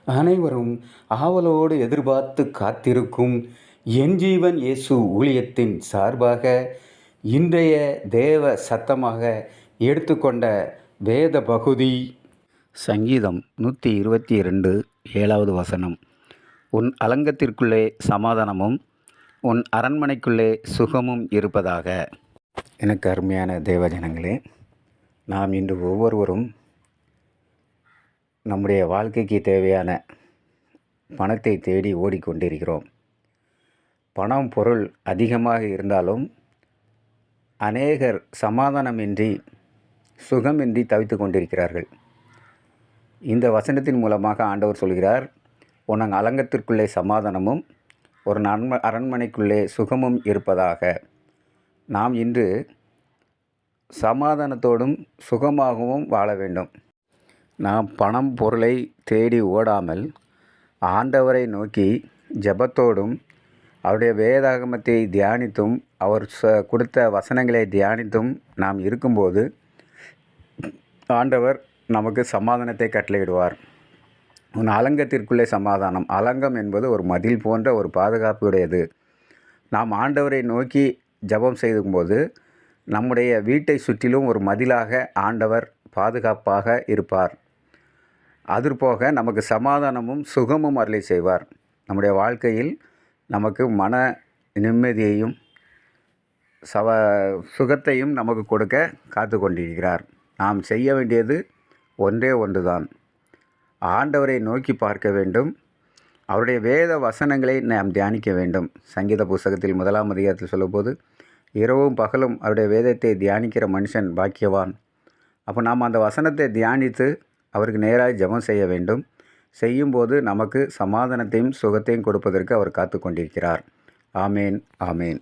அனைவரும் ஆவலோடு எதிர்பார்த்து காத்திருக்கும் என் ஜீவன் இயேசு ஊழியத்தின் சார்பாக இன்றைய தேவ சத்தமாக எடுத்துக்கொண்ட வேத பகுதி சங்கீதம் 122 7வது வசனம். உன் அலங்கத்திற்குள்ளே சமாதானமும் உன் அரண்மனைக்குள்ளே சுகமும் இருப்பதாக. எனக்கு அருமையான தேவஜனங்களே, நாம் இன்று ஒவ்வொருவரும் நம்முடைய வாழ்க்கைக்கு தேவையான பணத்தை தேடி ஓடிக்கொண்டிருக்கிறோம். பணம் பொருள் அதிகமாக இருந்தாலும் அநேகர் சமாதானமின்றி சுகமின்றி தவித்து கொண்டிருக்கிறார்கள். இந்த வசனத்தின் மூலமாக ஆண்டவர் சொல்கிறார், உன் அலங்கத்திற்குள்ளே சமாதானமும் ஒரு அரண்மனைக்குள்ளே சுகமும் இருப்பதாக. நாம் இன்று சமாதானத்தோடும் சுகமாகவும் வாழ வேண்டும். நாம் பணம் பொருளை தேடி ஓடாமல் ஆண்டவரை நோக்கி ஜெபத்தோடும் அவருடைய வேதாகமத்தை தியானித்தும் அவர் கொடுத்த வசனங்களை தியானித்தும் நாம் இருக்கும்போது ஆண்டவர் நமக்கு சமாதானத்தை கட்டளையிடுவார். உன் அலங்கத்திற்குள்ளே சமாதானம். அலங்கம் என்பது ஒரு மதில் போன்ற ஒரு பாதுகாப்புடையது. நாம் ஆண்டவரை நோக்கி ஜெபம் செய்யும்போது நம்முடைய வீட்டை சுற்றிலும் ஒரு மதிலாக ஆண்டவர் பாதுகாப்பாக இருப்பார். அதுபோக நமக்கு சமாதானமும் சுகமும் அருளை செய்வார். நம்முடைய வாழ்க்கையில் நமக்கு மன நிம்மதியையும் சுகத்தையும் நமக்கு கொடுக்க காத்து கொண்டிருக்கிறார். நாம் செய்ய வேண்டியது ஒன்றே ஒன்றுதான். ஆண்டவரை நோக்கி பார்க்க வேண்டும். அவருடைய வேத வசனங்களை நாம் தியானிக்க வேண்டும். சங்கீத புஸ்தகத்தில் 1ஆம் அதிகாரத்தில் சொல்லும்போது, இரவும் பகலும் அவருடைய வேதத்தை தியானிக்கிற மனுஷன் பாக்கியவான். அப்போ நாம் அந்த வசனத்தை தியானித்து அவருக்கு நேராக ஜெபம் செய்ய வேண்டும். செய்யும்போது நமக்கு சமாதானத்தையும் சுகத்தையும் கொடுப்பதற்கு அவர் காத்து கொண்டிருக்கிறார். ஆமேன், ஆமேன்.